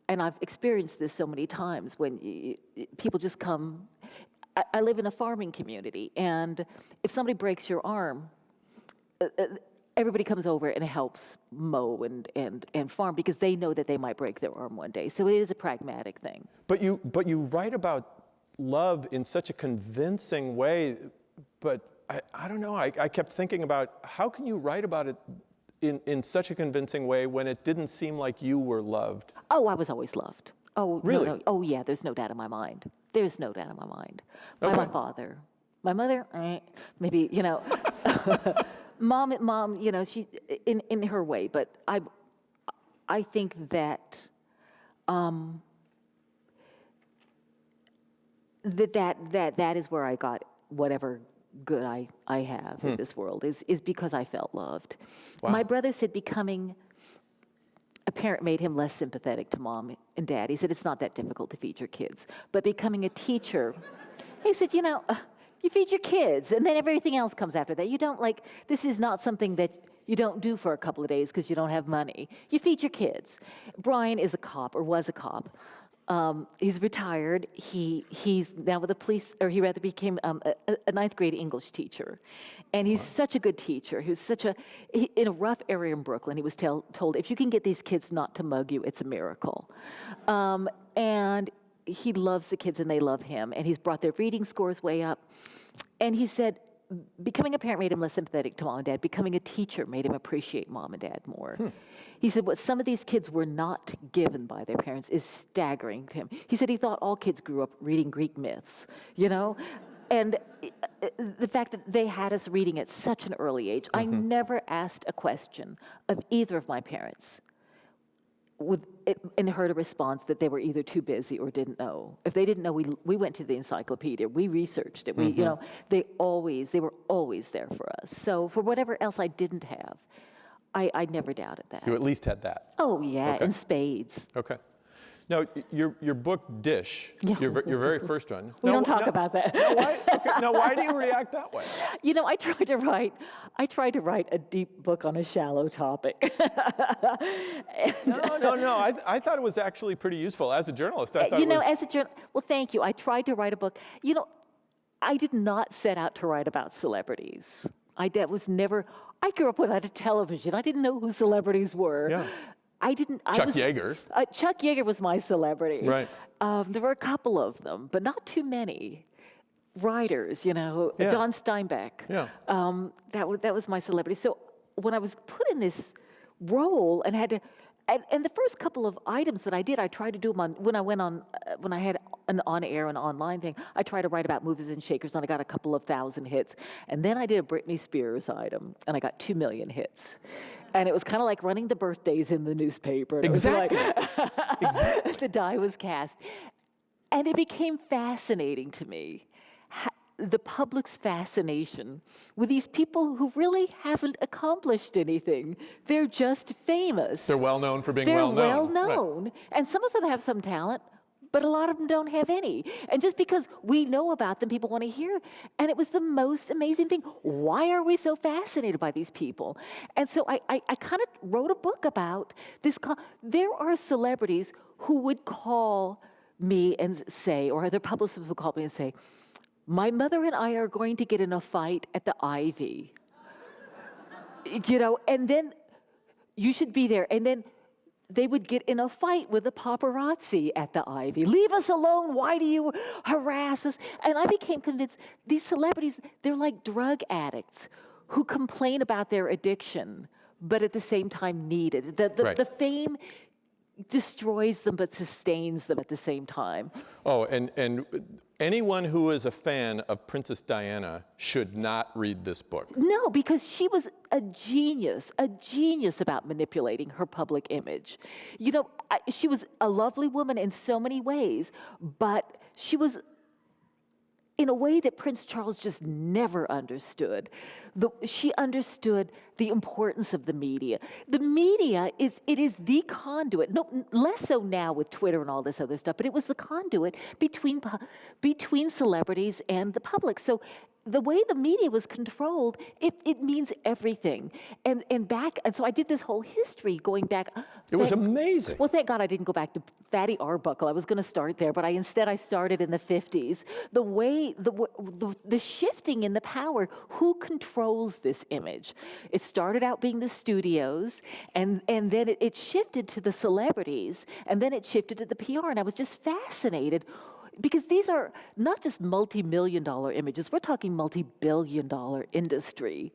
and I've experienced this so many times when people just come, I live in a farming community, and if somebody breaks your arm, everybody comes over and helps mow and farm because they know that they might break their arm one day. So it is a pragmatic thing. But you write about love in such a convincing way, but I don't know, I kept thinking about how can you write about it in such a convincing way when it didn't seem like you were loved? Oh, I was always loved. Oh, really? No. Oh, yeah, there's no doubt in my mind. There's no doubt in my mind. By Okay. my father. My mother, maybe, you know. Mom, you know, she, in her way, but I think that that is where I got whatever good I have in this world is because I felt loved. Wow. My brother said becoming a parent made him less sympathetic to mom and dad. He said it's not that difficult to feed your kids, but becoming a teacher, he said, you know, you feed your kids and then everything else comes after that. You don't this is not something that you don't do for a couple of days because you don't have money. You feed your kids. Brian is a cop or was a cop. He's retired. He's now with the police, or he rather became a ninth grade English teacher. And he's such a good teacher. He was in a rough area in Brooklyn, he was told, if you can get these kids not to mug you, it's a miracle. And he loves the kids and they love him. And he's brought their reading scores way up. And he said, becoming a parent made him less sympathetic to mom and dad. Becoming a teacher made him appreciate mom and dad more. He said what some of these kids were not given by their parents is staggering to him. He said he thought all kids grew up reading Greek myths, you know? And the fact that they had us reading at such an early age, I never asked a question of either of my parents and heard a response that they were either too busy or didn't know. If they didn't know, we went to the encyclopedia, we researched it. You know, they were always there for us. So for whatever else I didn't have, I never doubted that. You at least had that. Oh yeah, Okay. in spades. Okay. Now, your book, Dish, Yeah. your very first one. We don't talk about that. Now, why do you react that way? You know, I tried to write a deep book on a shallow topic. No. I thought it was actually pretty useful. As a journalist, I thought you know, it was... as a journalist, well, thank you. I tried to write a book. You know, I did not set out to write about celebrities. I grew up without a television. I didn't know who celebrities were. Yeah. Chuck Yeager. Chuck Yeager was my celebrity. Right. There were a couple of them, but not too many. Writers, you know, Yeah. John Steinbeck. Yeah. That was my celebrity. So when I was put in this role and had to, and the first couple of items that I did, I tried to do them when I had an on-air and online thing. I tried to write about movers and shakers, and I got a couple of thousand hits. And then I did a Britney Spears item, and I got 2 million hits. And it was kind of like running the birthdays in the newspaper. And Exactly. Exactly. The die was cast. And it became fascinating to me, the public's fascination with these people who really haven't accomplished anything. They're just famous. They're well known for being They're well known. well known. Right. And some of them have some talent, but a lot of them don't have any. And just because we know about them, people want to hear. And it was the most amazing thing. Why are we so fascinated by these people? And so I kind of wrote a book about this. There are celebrities who would call me and say, or their publicists would call me and say, my mother and I are going to get in a fight at the Ivy. You know, and then you should be there. And then they would get in a fight with the paparazzi at the Ivy. Leave us alone. Why do you harass us? And I became convinced these celebrities, they're like drug addicts who complain about their addiction, but at the same time need it. The fame destroys them but sustains them at the same time. Oh, and anyone who is a fan of Princess Diana should not read this book. No, because she was a genius about manipulating her public image. You know, she was a lovely woman in so many ways, but she was in a way that Prince Charles just never understood. She understood the importance of the media. The media is the conduit, no, less so now with Twitter and all this other stuff, but it was the conduit between celebrities and the public. So the way the media was controlled, it means everything. And so I did this whole history going back. It was amazing. Well, thank God I didn't go back to Fatty Arbuckle. I was going to start there, but instead I started in the 50s. The way, the shifting in the power, who controls this image? It started out being the studios, and then it shifted to the celebrities, and then it shifted to the PR, and I was just fascinated. Because these are not just multi-million-dollar images, we're talking multi-billion-dollar industry,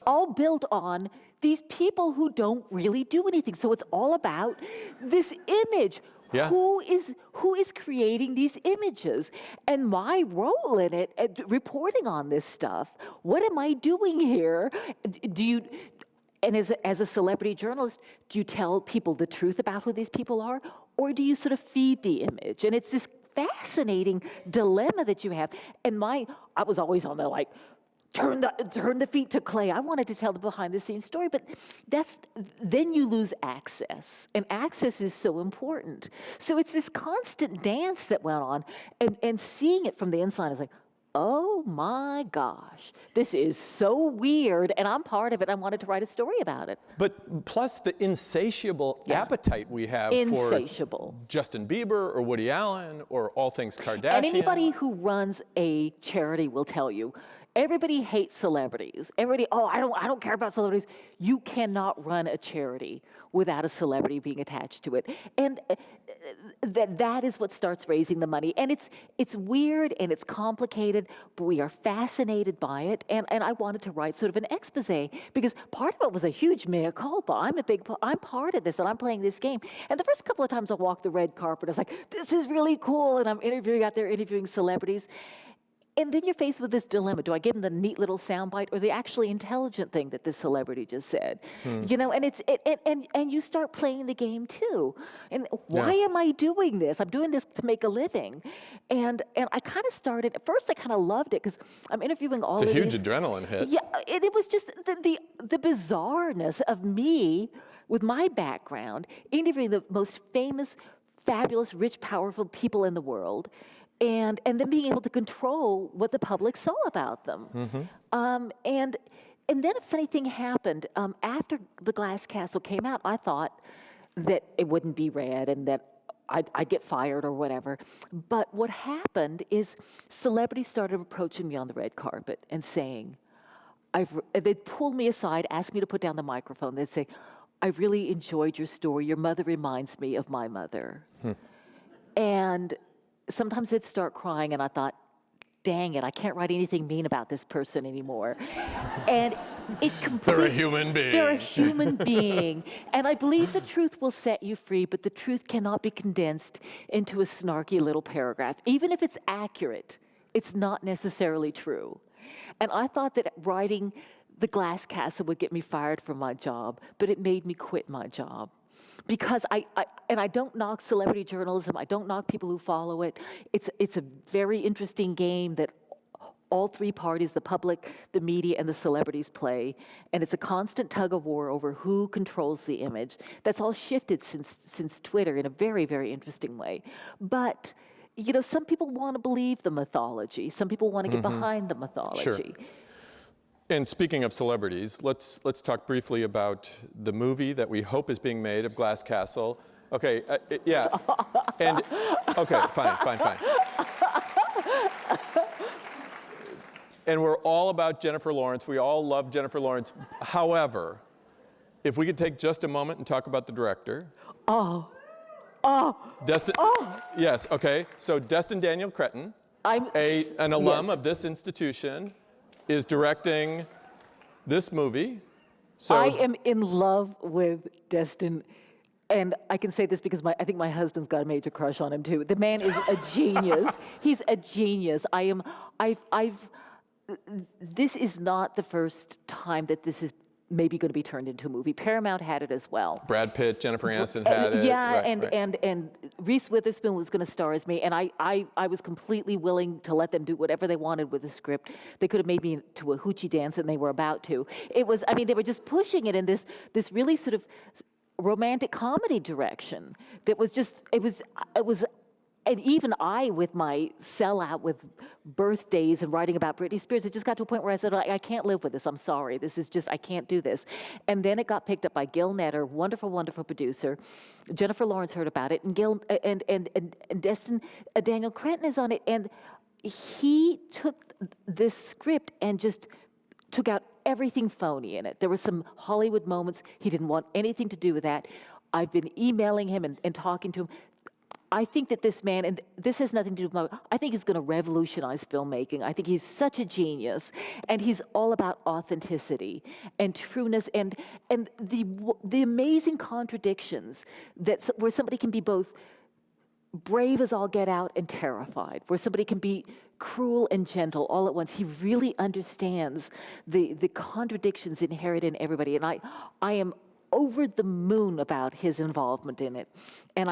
all built on these people who don't really do anything. So it's all about this image. Yeah. Who is creating these images? And my role in it, reporting on this stuff, what am I doing here? And as a celebrity journalist, do you tell people the truth about who these people are? Or do you sort of feed the image? And it's this fascinating dilemma that you have. And I was always on the turn the feet to clay. I wanted to tell the behind the scenes story, but then you lose access. And access is so important. So it's this constant dance that went on, and seeing it from the inside is like, oh my gosh, this is so weird, and I'm part of it. I wanted to write a story about it. But plus the insatiable appetite we have for Justin Bieber or Woody Allen or all things Kardashian. And anybody who runs a charity will tell you, everybody hates celebrities. Everybody, I don't care about celebrities. You cannot run a charity without a celebrity being attached to it. And that is what starts raising the money. And it's weird and it's complicated, but we are fascinated by it. And I wanted to write sort of an expose, because part of it was a huge mea culpa. I'm part of this, and I'm playing this game. And the first couple of times I walked the red carpet, I was like, this is really cool. And I'm interviewing celebrities. And then you're faced with this dilemma. Do I give them the neat little soundbite or the actually intelligent thing that this celebrity just said? You know, and and you start playing the game too. And why am I doing this? I'm doing this to make a living. And I kind of started, at first I kind of loved it because I'm interviewing all of these. It's a huge adrenaline hit. Yeah, and it was just the bizarreness of me with my background, interviewing the most famous, fabulous, rich, powerful people in the world. And then being able to control what the public saw about them. And then a funny thing happened. After The Glass Castle came out, I thought that it wouldn't be read and that I'd get fired or whatever. But what happened is celebrities started approaching me on the red carpet and saying, they'd pull me aside, ask me to put down the microphone. They'd say, I really enjoyed your story. Your mother reminds me of my mother. And sometimes they'd start crying, and I thought, dang it, I can't write anything mean about this person anymore. And they're a human being. They're a human being. And I believe the truth will set you free, but the truth cannot be condensed into a snarky little paragraph. Even if it's accurate, it's not necessarily true. And I thought that writing The Glass Castle would get me fired from my job, but it made me quit my job. Because I don't knock celebrity journalism, I don't knock people who follow it. It's a very interesting game that all three parties, the public, the media, and the celebrities play. And it's a constant tug of war over who controls the image. That's all shifted since Twitter in a very, very interesting way. But, you know, some people want to believe the mythology. Some people want to get behind the mythology. Sure. And speaking of celebrities, let's talk briefly about the movie that we hope is being made of Glass Castle. Okay, yeah, and okay, fine. And we're all about Jennifer Lawrence. We all love Jennifer Lawrence. However, if we could take just a moment and talk about the director. Yes, okay. So Destin Daniel Cretton, an alum of this institution, is directing this movie. So I am in love with Destin, and I can say this because I think my husband's got a major crush on him too. The man is a genius. He's a genius. This is not the first time that this is maybe going to be turned into a movie. Paramount had it as well. Brad Pitt, Jennifer Aniston had it. Yeah, and Reese Witherspoon was going to star as me, and I was completely willing to let them do whatever they wanted with the script. They could have made me into a hoochie dancer, and they were about to. They were just pushing it in this really sort of romantic comedy direction that was just, it was and even I, with my sellout with birthdays and writing about Britney Spears, it just got to a point where I said, I can't live with this. I'm sorry. This is just, I can't do this. And then it got picked up by Gil Netter, wonderful, wonderful producer. Jennifer Lawrence heard about it, and Daniel Cretton is on it. And he took this script and just took out everything phony in it. There were some Hollywood moments. He didn't want anything to do with that. I've been emailing him and talking to him. I think that this man, and this has nothing to do with I think he's going to revolutionize filmmaking. I think he's such a genius, and he's all about authenticity and trueness and the amazing contradictions where somebody can be both brave as all get out and terrified, where somebody can be cruel and gentle all at once. He really understands the contradictions inherent in everybody, and I am over the moon about his involvement in it. And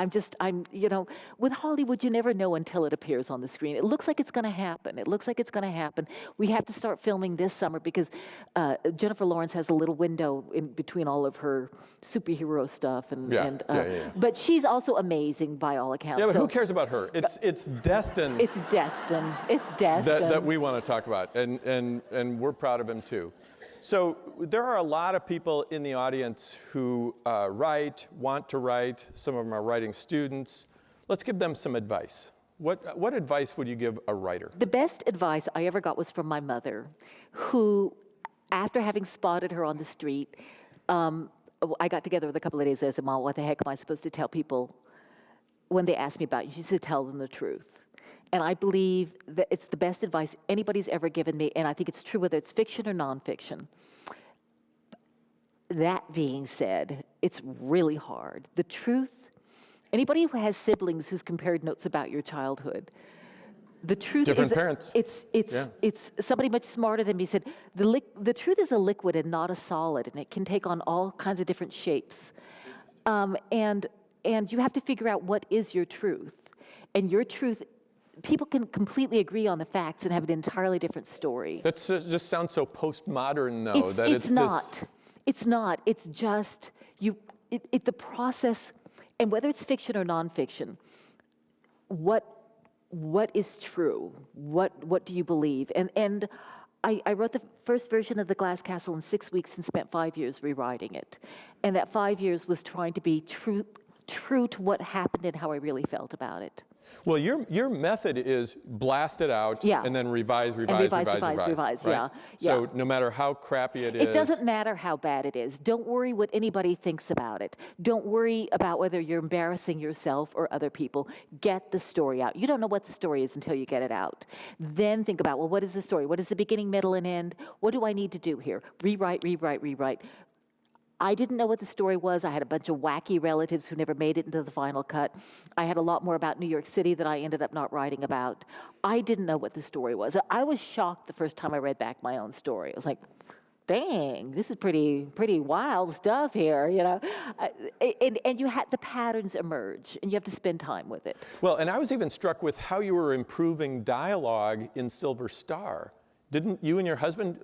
with Hollywood, you never know until it appears on the screen. It looks like it's going to happen. It looks like it's going to happen. We have to start filming this summer because Jennifer Lawrence has a little window in between all of her superhero stuff. But she's also amazing by all accounts. Yeah, but who cares about her? It's destined. It's destined. It's destined. That we want to talk about, and we're proud of him too. So there are a lot of people in the audience who want to write. Some of them are writing students. Let's give them some advice. What advice would you give a writer? The best advice I ever got was from my mother, who, after having spotted her on the street, I got together with a couple of days. I said, Mom, what the heck am I supposed to tell people when they ask me about you? She said, tell them the truth. And I believe that it's the best advice anybody's ever given me, and I think it's true whether it's fiction or nonfiction. That being said, it's really hard. The truth, anybody who has siblings who's compared notes about your childhood, the truth Different is parents. It's somebody much smarter than me said, the truth is a liquid and not a solid, and it can take on all kinds of different shapes. And you have to figure out what is your truth. And your truth, people can completely agree on the facts and have an entirely different story. That just sounds so postmodern, though. It's not. It's not. It's just the process, and whether it's fiction or nonfiction, what is true? What do you believe? And I wrote the first version of The Glass Castle in 6 weeks and spent 5 years rewriting it. And that 5 years was trying to be true to what happened and how I really felt about it. Well, your method is blast it out and then revise, revise, right? yeah. So no matter how crappy it is. It doesn't matter how bad it is. Don't worry what anybody thinks about it. Don't worry about whether you're embarrassing yourself or other people. Get the story out. You don't know what the story is until you get it out. Then think about, well, what is the story? What is the beginning, middle, and end? What do I need to do here? Rewrite. I didn't know what the story was. I had a bunch of wacky relatives who never made it into the final cut. I had a lot more about New York City that I ended up not writing about. I didn't know what the story was. I was shocked the first time I read back my own story. I was like, dang, this is pretty wild stuff here, you know. And you had the patterns emerge, and you have to spend time with it. Well, and I was even struck with how you were improving dialogue in Silver Star. Didn't you and your husband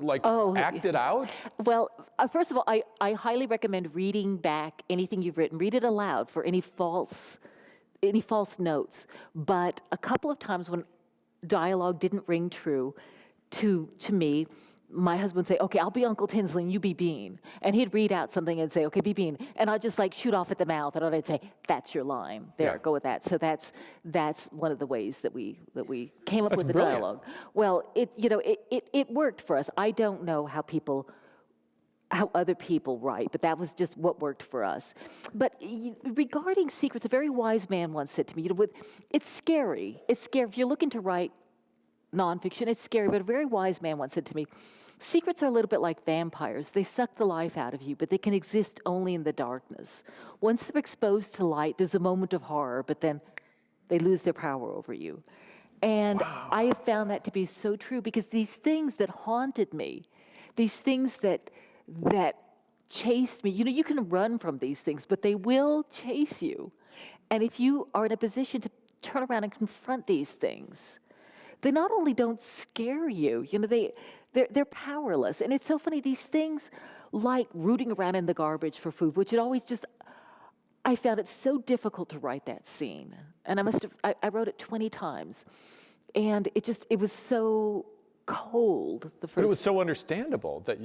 act it out? Well, first of all, I highly recommend reading back anything you've written. Read it aloud for any false notes. But a couple of times when dialogue didn't ring true to me, my husband would say, okay, I'll be Uncle Tinsley and you be Bean. And he'd read out something and say, okay, be Bean. And I'd just shoot off at the mouth, and I'd say, that's your line. There, go with that. So that's one of the ways that we came up with the brilliant. dialogue. Well, it worked for us. I don't know how other people write, but that was just what worked for us. But regarding secrets, a very wise man once said to me, it's scary. It's scary. If you're looking to write nonfiction, it's scary, but a very wise man once said to me, secrets are a little bit like vampires. They suck the life out of you, but they can exist only in the darkness. Once they're exposed to light, there's a moment of horror, but then they lose their power over you. And I have found that to be so true, because these things that haunted me, these things that chased me, you can run from these things, but they will chase you. And if you are in a position to turn around and confront these things, they not only don't scare you, they're powerless. And it's so funny, these things like rooting around in the garbage for food, which it always just, I found it so difficult to write that scene. And I wrote it 20 times. And it was so cold the first. But it was so understandable that,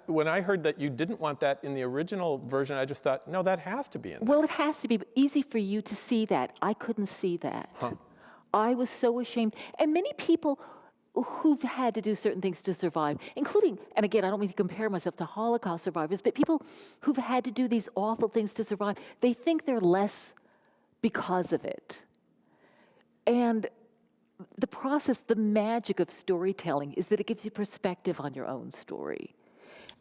when I heard that you didn't want that in the original version, I just thought, no, that has to be in there. Well, it has to be easy for you to see that. I couldn't see that. Huh. I was so ashamed. And many people who've had to do certain things to survive, including, and again, I don't mean to compare myself to Holocaust survivors, but people who've had to do these awful things to survive, they think they're less because of it. And the process, the magic of storytelling is that it gives you perspective on your own story.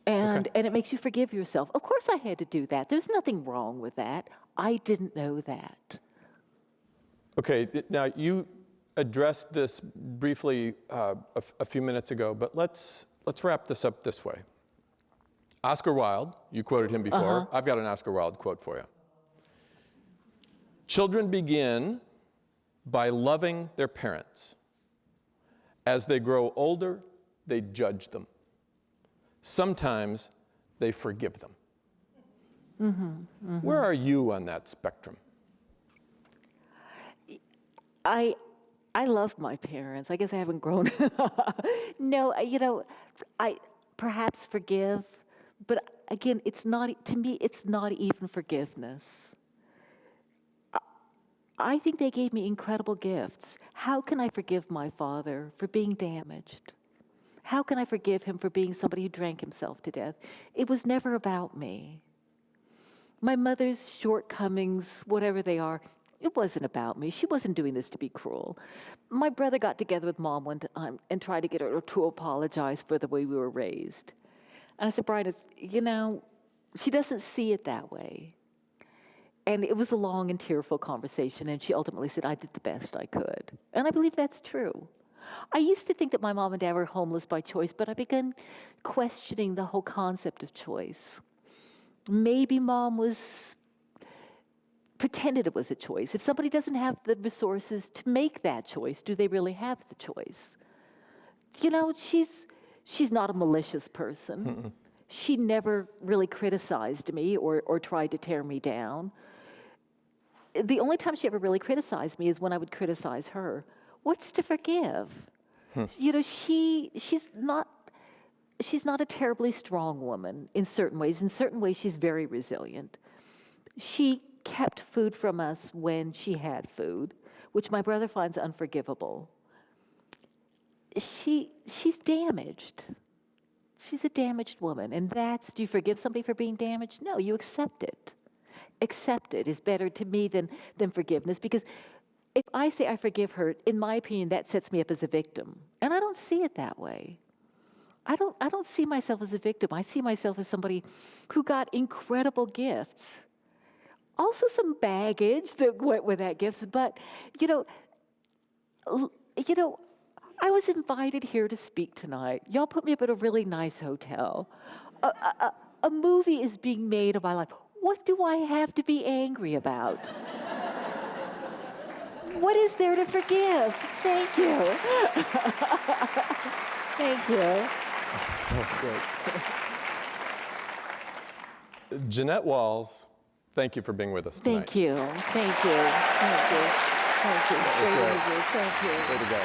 And it makes you forgive yourself. Of course I had to do that. There's nothing wrong with that. I didn't know that. Okay, now you addressed this briefly a few minutes ago, but let's wrap this up this way. Oscar Wilde, you quoted him before. I've got an Oscar Wilde quote for you. Children begin by loving their parents. As they grow older, they judge them. Sometimes they forgive them. Where are you on that spectrum? I love my parents. I guess I haven't grown. No, I perhaps forgive, but again, to me, it's not even forgiveness. I think they gave me incredible gifts. How can I forgive my father for being damaged? How can I forgive him for being somebody who drank himself to death? It was never about me. My mother's shortcomings, whatever they are, it wasn't about me. She wasn't doing this to be cruel. My brother got together with Mom one time and tried to get her to apologize for the way we were raised. And I said, Brian, she doesn't see it that way. And it was a long and tearful conversation, and she ultimately said, I did the best I could. And I believe that's true. I used to think that my mom and dad were homeless by choice, but I began questioning the whole concept of choice. Maybe Mom pretended it was a choice. If somebody doesn't have the resources to make that choice, do they really have the choice? She's not a malicious person. She never really criticized me or tried to tear me down. The only time she ever really criticized me is when I would criticize her. What's to forgive? She's not a terribly strong woman in certain ways. In certain ways, she's very resilient. She kept food from us when she had food, which my brother finds unforgivable. She's damaged. She's a damaged woman, and do you forgive somebody for being damaged? No, you accept it. Accept it is better to me than forgiveness, because if I say I forgive her, in my opinion, that sets me up as a victim, and I don't see it that way. I don't see myself as a victim. I see myself as somebody who got incredible gifts. Also some baggage that went with that gifts, but I was invited here to speak tonight. Y'all put me up at a really nice hotel. A movie is being made of my life. What do I have to be angry about? What is there to forgive? Thank you. Thank you. That's great. Jeannette Walls, thank you for being with us tonight. Thank you. Thank you. Thank you. Thank you. Thank you. Way to go.